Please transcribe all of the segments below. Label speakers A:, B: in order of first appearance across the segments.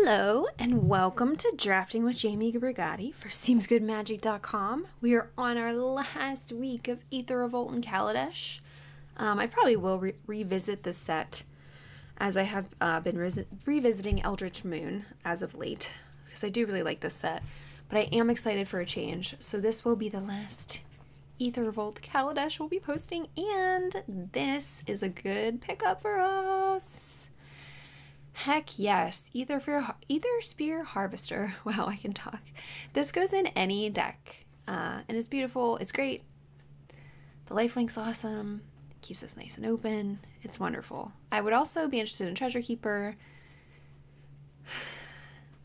A: Hello and welcome to Drafting with Jamie Rigatti for SeemsGoodMagic.com. We are on our last week of Aether Revolt and Kaladesh. I probably will revisit this set as I have been revisiting Eldritch Moon as of late because I do really like this set, but I am excited for a change. So this will be the last Aether Revolt Kaladesh we'll be posting, and this is a good pickup for us. Heck yes, Aether Spear Harvester. Wow, I can talk. This goes in any deck, and it's beautiful. It's great. The lifelink's awesome. It keeps us nice and open. It's wonderful. I would also be interested in Treasure Keeper.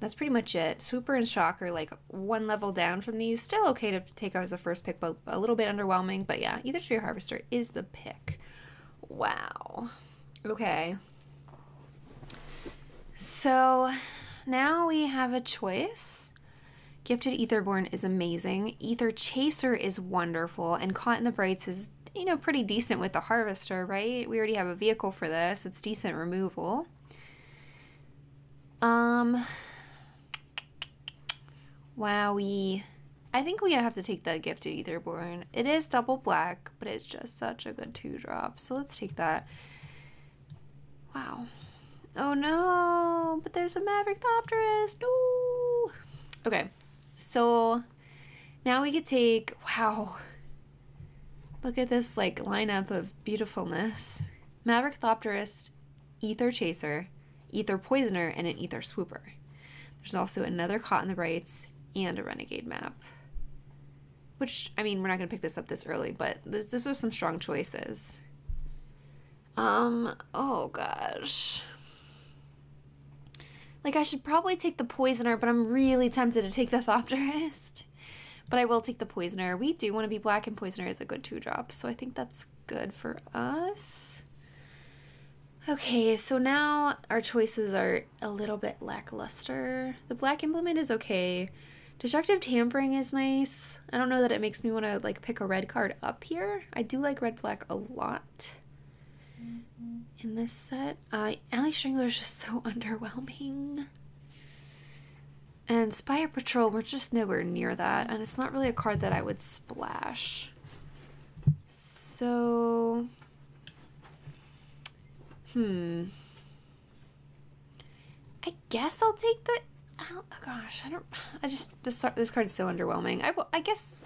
A: That's pretty much it. Swooper and Shocker, like one level down from these. Still okay to take as a first pick, but a little bit underwhelming. But yeah, Aether Spear Harvester is the pick. Wow. Okay. So now we have a choice. Gifted Aetherborn is amazing. Aether Chaser is wonderful, and Caught in the Brights is, you know, pretty decent with the Harvester, right? We already have a vehicle for this. It's decent removal. Wowie. I think we have to take the Gifted Aetherborn. It is double black, but it's just such a good 2-drop. So let's take that. Wow. Oh no, but there's a Maverick Thopterist. No. Okay, so now we could take, wow, look at this like lineup of beautifulness. Maverick Thopterist, Aether Chaser, Aether Poisoner, and an Aether Swooper. There's also another Caught in the Brights and a Renegade map. Which, I mean, we're not gonna pick this up this early, but these are some strong choices. Oh gosh. Like, I should probably take the Poisoner, but I'm really tempted to take the Thopterist. But I will take the Poisoner. We do want to be black, and Poisoner is a good 2-drop, so I think that's good for us. Okay, so now our choices are a little bit lackluster. The Black Implement is okay. Destructive Tampering is nice. I don't know that it makes me want to, like, pick a red card up here. I do like red-black a lot in this set. Alley Strangler is just so underwhelming. And Spire Patrol, we're just nowhere near that, and it's not really a card that I would splash. So, I guess I'll take the, oh gosh, this card is so underwhelming. I guess,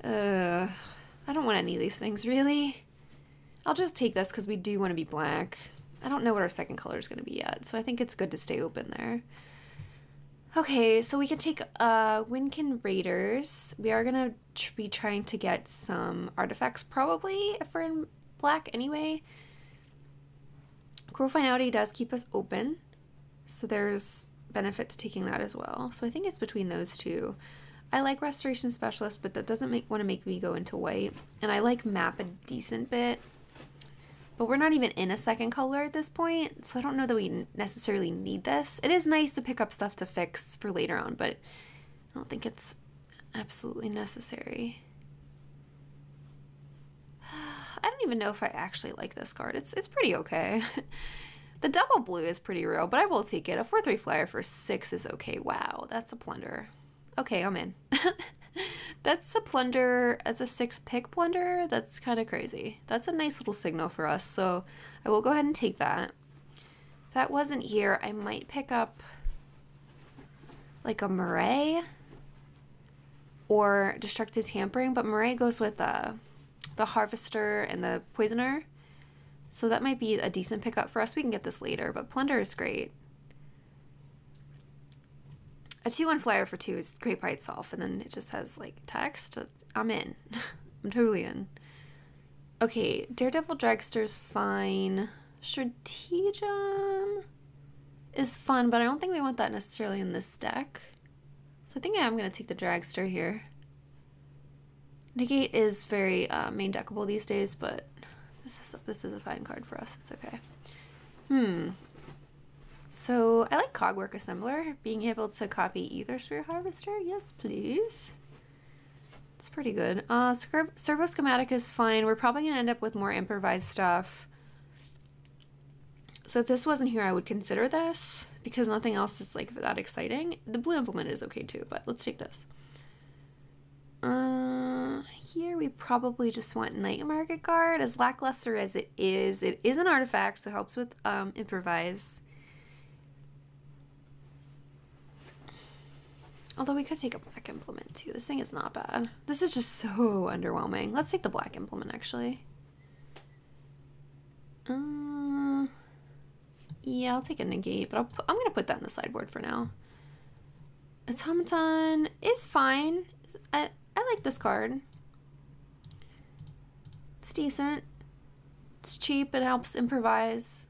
A: I don't want any of these things, really. I'll just take this because we do want to be black. I don't know what our second color is going to be yet, so I think it's good to stay open there. Okay, so we can take Winkin Raiders. We are going to be trying to get some artifacts, probably, if we're in black anyway. Cruel Finality does keep us open, so there's benefit to taking that as well. So I think it's between those two. I like Restoration Specialist, but that doesn't want to make me go into white. And I like Map a decent bit. But we're not even in a second color at this point, so I don't know that we necessarily need this. It is nice to pick up stuff to fix for later on, but I don't think it's absolutely necessary. I don't even know if I actually like this card. It's pretty okay. The double blue is pretty real, but I will take it. A 4/3 flyer for 6 is okay. Wow, that's a plunder. Okay, I'm in. That's a plunder. That's a 6-pick plunder. That's kind of crazy. That's a nice little signal for us, so I will go ahead and take that. If that wasn't here, I might pick up like a Murray or Destructive Tampering, but Murray goes with the Harvester and the Poisoner, so that might be a decent pickup for us. We can get this later, but plunder is great. A 2/1 flyer for 2 is great by itself, and then it just has like text. I'm in. I'm totally in. Okay, Daredevil Dragster's fine. Stratagem is fun, but I don't think we want that necessarily in this deck. So I think I am going to take the Dragster here. Negate is very main deckable these days, but this is a fine card for us. It's okay. So I like Cogwork Assembler, being able to copy Aether Spear Harvester. Yes, please. It's pretty good. Servo Schematic is fine. We're probably going to end up with more improvised stuff. So if this wasn't here, I would consider this because nothing else is like that exciting. The blue implement is okay too, but let's take this. Here we probably just want Night Market Guard. As lackluster as it is an artifact, so it helps with improvise. Although we could take a black implement too. This thing is not bad. This is just so underwhelming. Let's take the black implement actually. Yeah, I'll take a negate, but I'm gonna put that in the sideboard for now. Automaton is fine. I like this card. It's decent. It's cheap. It helps improvise.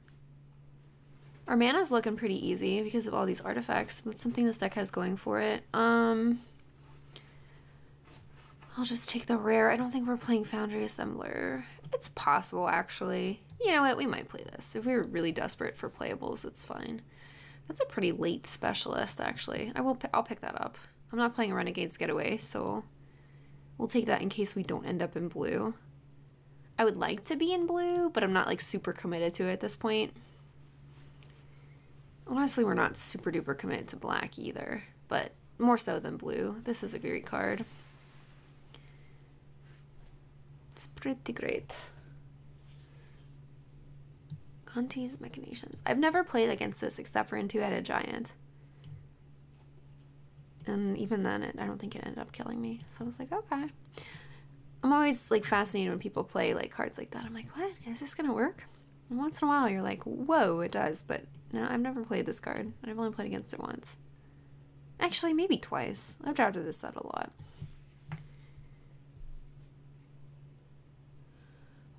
A: Our mana's looking pretty easy because of all these artifacts. That's something this deck has going for it. I'll just take the rare. I don't think we're playing Foundry Assembler. It's possible, actually. You know what? We might play this. If we were really desperate for playables, it's fine. That's a pretty late specialist, actually. I'll pick that up. I'm not playing a Renegade's Getaway, so we'll take that in case we don't end up in blue. I would like to be in blue, but I'm not like super committed to it at this point. Honestly, we're not super duper committed to black either, but more so than blue. This is a great card. It's pretty great. Conti's Machinations. I've never played against this except for in Two-Headed Giant. And even then, I don't think it ended up killing me. So I was like, okay. I'm always like fascinated when people play like cards like that. I'm like, what? Is this gonna work? And once in a while, you're like, whoa, it does. But no, I've never played this card. I've only played against it once. Actually, maybe twice. I've drafted this set a lot.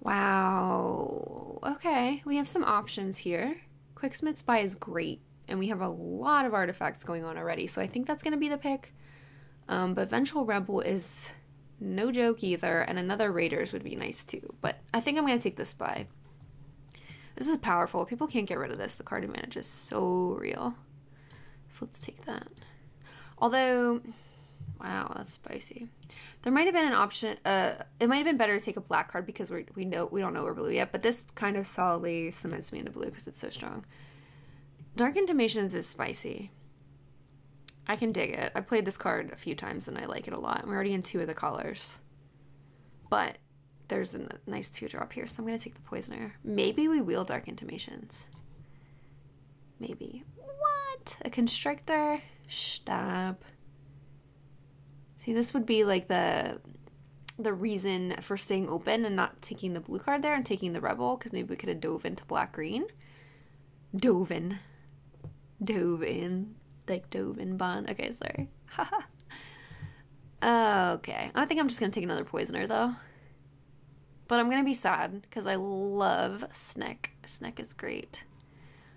A: Wow. Okay, we have some options here. Quicksmith Spy is great, and we have a lot of artifacts going on already, so I think that's going to be the pick. But Vengeful Rebel is no joke either, and another Raiders would be nice too. But I think I'm going to take the Spy. This is powerful. People can't get rid of this. The card advantage is so real. So let's take that. Although, wow, that's spicy. There might have been an option. It might have been better to take a black card because we don't know we're blue yet. But this kind of solidly cements me into blue because it's so strong. Dark Intimations is spicy. I can dig it. I played this card a few times and I like it a lot. We're already in 2 of the colors. But there's a nice 2-drop here, so I'm going to take the Poisoner. Maybe we wheel Dark Intimations. Maybe. What? A Constrictor? Stop. See, this would be like the reason for staying open and not taking the blue card there and taking the Rebel, because maybe we could have dove into black-green. Dove in. Like dove in Bond. Okay, sorry. Haha. Okay. I think I'm just going to take another Poisoner, though. But I'm going to be sad, because I love Sneck. Sneck is great.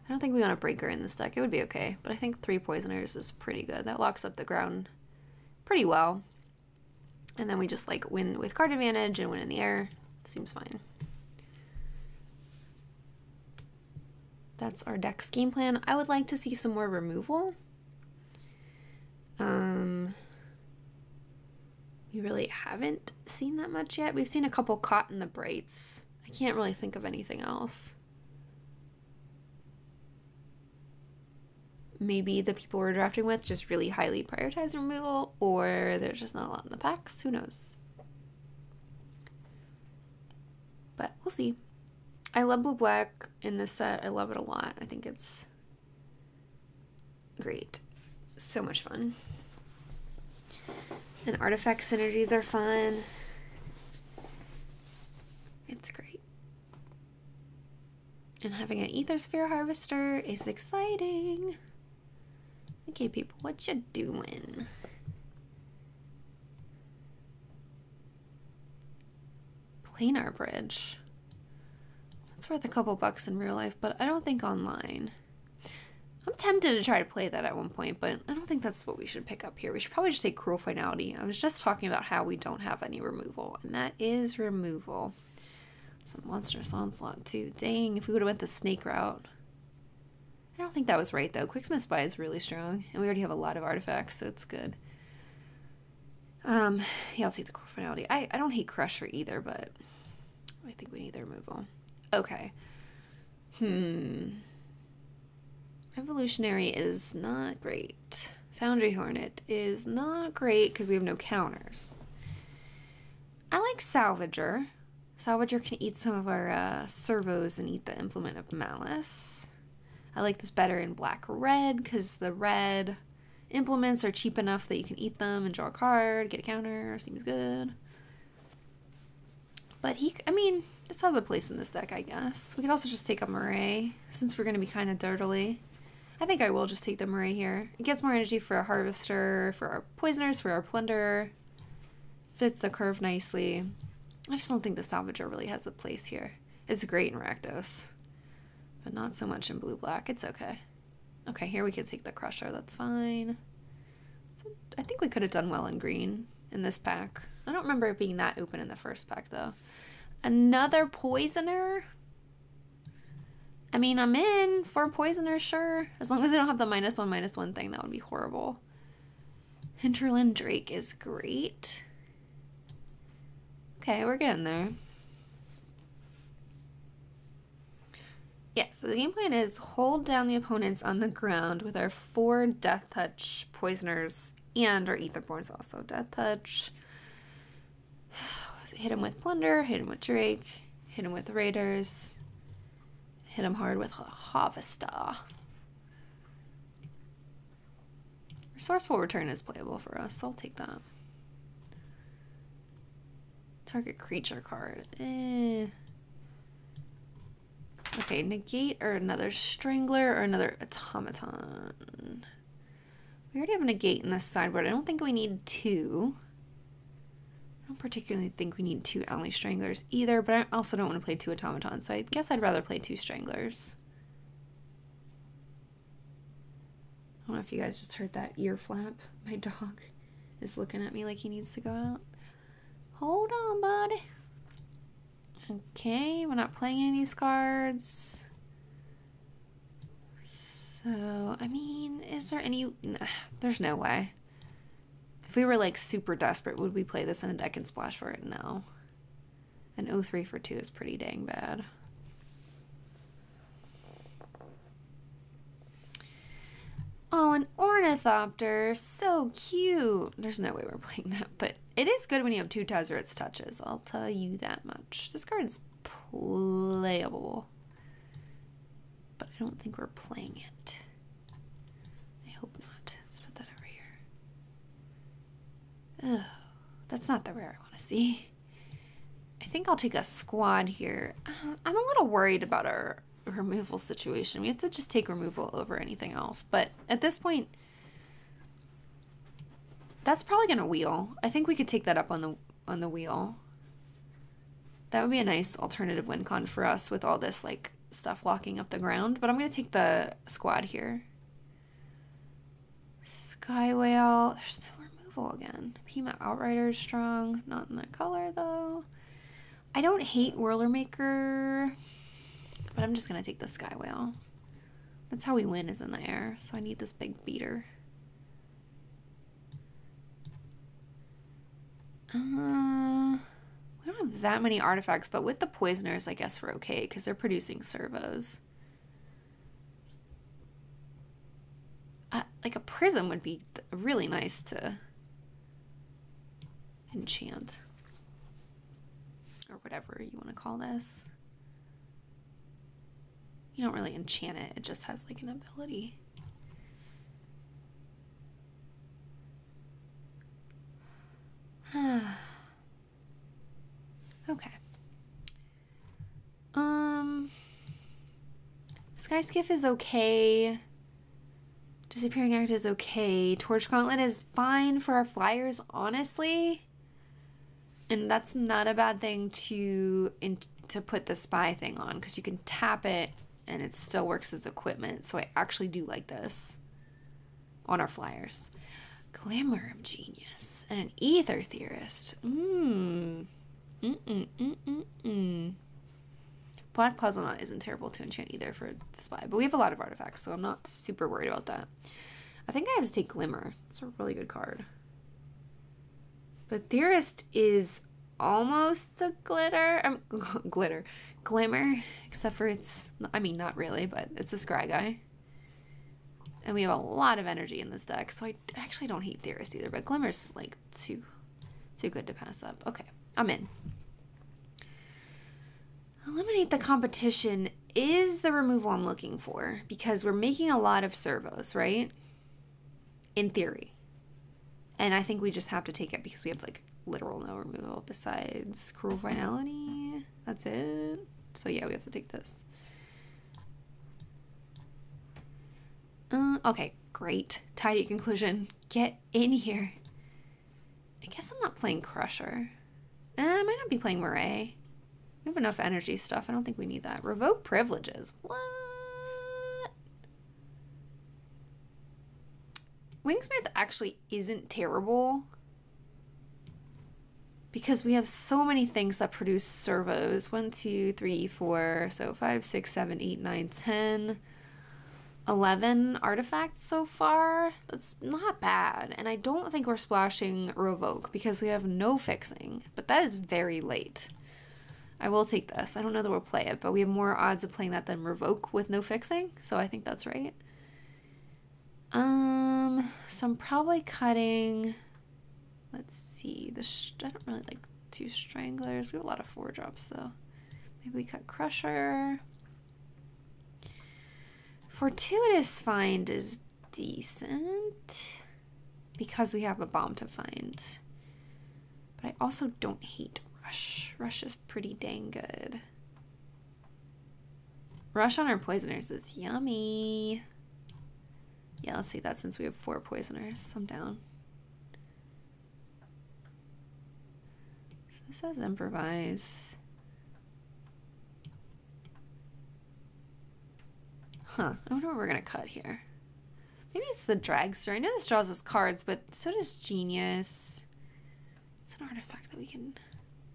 A: I don't think we want a Breaker in this deck. It would be okay. But I think 3 Poisoners is pretty good. That locks up the ground pretty well. And then we just like win with card advantage and win in the air. Seems fine. That's our deck scheme plan. I would like to see some more removal. We really haven't seen that much yet. We've seen a couple Caught in the Brights. I can't really think of anything else. Maybe the people we're drafting with just really highly prioritize removal, or there's just not a lot in the packs. Who knows? But we'll see. I love blue-black in this set. I love it a lot. I think it's great. So much fun. And artifact synergies are fun. It's great. And having an Aether Sphere Harvester is exciting. Okay, people, what you doing? Planar Bridge. That's worth a couple bucks in real life, but I don't think online. I'm tempted to try to play that at one point, but I don't think that's what we should pick up here. We should probably just take Cruel Finality. I was just talking about how we don't have any removal, and that is removal. Some Monstrous Onslaught too. Dang, if we would have went the snake route. I don't think that was right though. Quicksmith Spy is really strong, and we already have a lot of artifacts, so it's good. Yeah, I'll take the Cruel Finality. I don't hate Crusher either, but I think we need the removal. Okay. Revolutionary is not great. Foundry Hornet is not great because we have no counters. I like Salvager. Salvager can eat some of our servos and eat the Implement of Malice. I like this better in black-red because the red implements are cheap enough that you can eat them and draw a card, get a counter, seems good. But I mean, this has a place in this deck, I guess. We could also just take a Murray since we're going to be kind of dirtily. I think I will just take the Murray here. It gets more energy for a Harvester, for our Poisoners, for our Plunder. Fits the curve nicely. I just don't think the Salvager really has a place here. It's great in Rakdos, but not so much in blue-black. It's okay. Okay, here we could take the Crusher. That's fine. So I think we could have done well in green in this pack. I don't remember it being that open in the first pack, though. Another Poisoner? I mean, I'm in for Poisoner, sure. As long as I don't have the -1/-1 thing, that would be horrible. Hinterland Drake is great. Okay, we're getting there. Yeah, so the game plan is hold down the opponents on the ground with our 4 Death Touch Poisoners and our Aetherborns also. Death Touch. Hit him with Plunder, hit him with Drake, hit him with Raiders, hit him hard with Harvester. Resourceful Return is playable for us, so I'll take that. Target creature card. Okay, negate or another Strangler or another Automaton. We already have a negate in this sideboard. I don't think we need 2. I don't particularly think we need 2 Alley Stranglers either, but I also don't want to play 2 Automatons, so I guess I'd rather play 2 Stranglers. I don't know if you guys just heard that ear flap. My dog is looking at me like he needs to go out. Hold on, buddy. Okay, we're not playing any of these cards. So, I mean, is there any... Nah, there's no way. If we were, like, super desperate, would we play this in a deck and splash for it? No. An 0-3 for 2 is pretty dang bad. Oh, an Ornithopter. So cute. There's no way we're playing that, but it is good when you have 2 Tezzeret's Touches. I'll tell you that much. This card is playable, but I don't think we're playing it. I hope not. Let's put that over here. Ugh, that's not the rare I want to see. I think I'll take a Squad here. I'm a little worried about our removal situation. We have to just take removal over anything else, but at this point that's probably gonna wheel. I think we could take that up on the wheel. That would be a nice alternative win con for us with all this like stuff locking up the ground, but I'm gonna take the Squad here. Sky Whale, there's no removal again. Pima Outrider is strong, not in that color though. I don't hate Whirlermaker, but I'm just going to take the Sky Whale. That's how we win, is in the air. So I need this big beater. We don't have that many artifacts, but with the Poisoners, I guess we're okay because they're producing servos. Like a Prism would be really nice to enchant. Or whatever you want to call this. You don't really enchant it, it just has like an ability. Okay. Sky Skiff is okay. Disappearing Act is okay. Torch Gauntlet is fine for our flyers, honestly. And that's not a bad thing to put the spy thing on, because you can tap it and it still works as equipment. So I actually do like this on our flyers. Glamour of Genius and an Aether Theorist. Black Puzzle Knot isn't terrible to enchant either for the spy, but we have a lot of artifacts, so I'm not super worried about that. I think I have to take Glimmer. It's a really good card. But Theorist is almost a glitter. Glimmer, except for it's, I mean, not really, but it's a scry guy. And we have a lot of energy in this deck, so I actually don't hate Theorist either, but Glimmer's like too good to pass up. Okay, I'm in. Eliminate the competition is the removal I'm looking for, because we're making a lot of servos, right? In theory. And I think we just have to take it because we have like literal no removal besides Cruel Finality. That's it. So yeah, we have to take this. Okay, great. Tidy conclusion. Get in here. I guess I'm not playing Crusher. I might not be playing Murray. We have enough energy stuff. I don't think we need that. Revoke privileges. What? Wingsmith actually isn't terrible because we have so many things that produce servos. 1, 2, 3, 4, so 5, 6, 7, 8, 9, 10, 11 artifacts so far. That's not bad. And I don't think we're splashing Revoke because we have no fixing, but that is very late. I will take this. I don't know that we'll play it, but we have more odds of playing that than Revoke with no fixing, so I think that's right. So I'm probably cutting, let's see, I don't really like 2 Stranglers. We have a lot of 4-drops though. Maybe we cut Crusher. Fortuitous Find is decent because we have a bomb to find. But I also don't hate Rush. Rush is pretty dang good. Rush on our poisoners is yummy. Yeah, let's see that since we have 4 poisoners. I'm down. So this has improvise. Huh, I wonder what we're gonna cut here. Maybe it's the Dragster. I know this draws us cards, but so does Genius. It's an artifact that we can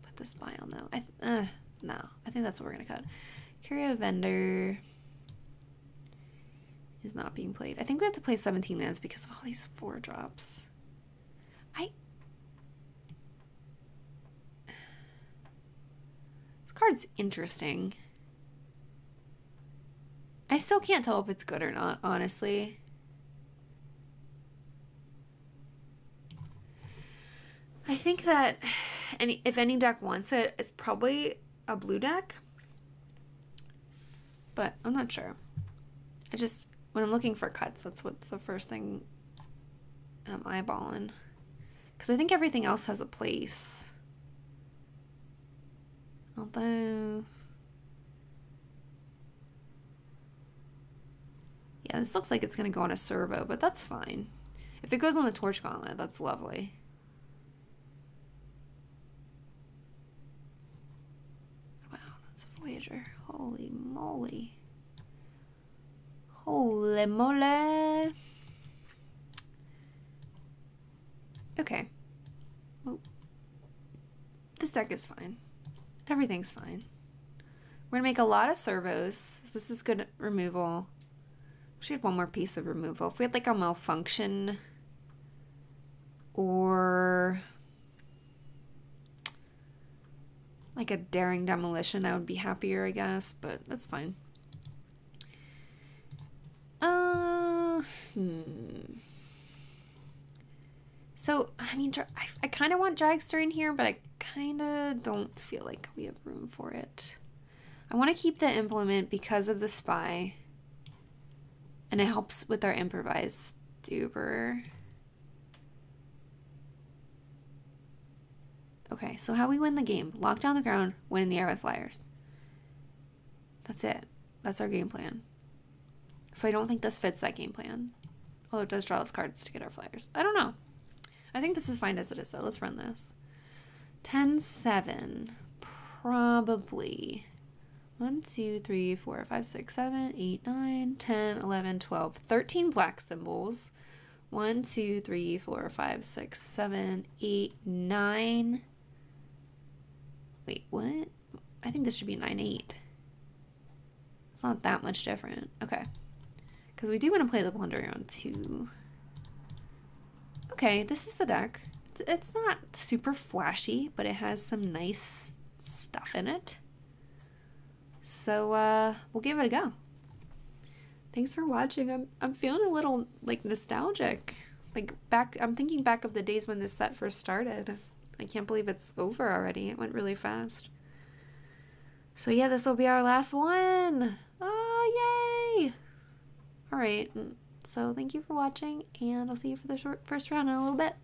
A: put the spy on though. No, I think that's what we're gonna cut. Curio Vendor is not being played. I think we have to play 17 lands because of all these 4-drops. This card's interesting. I still can't tell if it's good or not, honestly. I think that if any deck wants it, it's probably a blue deck. But I'm not sure. When I'm looking for cuts, that's what's the first thing I'm eyeballing. Because I think everything else has a place. Although... yeah, this looks like it's going to go on a servo, but that's fine. If it goes on the Torch Gauntlet, that's lovely. Wow, that's a Voyager. Holy moly. Holy moly. Okay. Oh. This deck is fine. Everything's fine. We're going to make a lot of servos. So this is good removal. We had one more piece of removal. If we had like a malfunction or like a daring demolition, I would be happier, I guess, but that's fine. So, I mean, I kind of want Dragster in here, but I kind of don't feel like we have room for it. I want to keep the Implement because of the Spy. And it helps with our Improvise Duper. Okay, so how we win the game. Lock down the ground, win in the air with flyers. That's it. That's our game plan. So I don't think this fits that game plan. Although it does draw us cards to get our flyers. I don't know. I think this is fine as it is, so let's run this. 10-7. Probably. 1, 2, 3, 4, 5, 6, 7, 8, 9, 10, 11, 12, 13 black symbols. 1, 2, 3, 4, 5, 6, 7, 8, 9. Wait, what? I think this should be 9, 8. It's not that much different. Okay. Because we do want to play the Plunder on 2. Okay, this is the deck. It's not super flashy, but it has some nice stuff in it. So we'll give it a go. Thanks for watching. I'm feeling a little like nostalgic. Like I'm thinking back of the days when this set first started. I can't believe it's over already. It went really fast. So yeah, this will be our last one. Oh, yay! All right. So thank you for watching, and I'll see you for the first round in a little bit.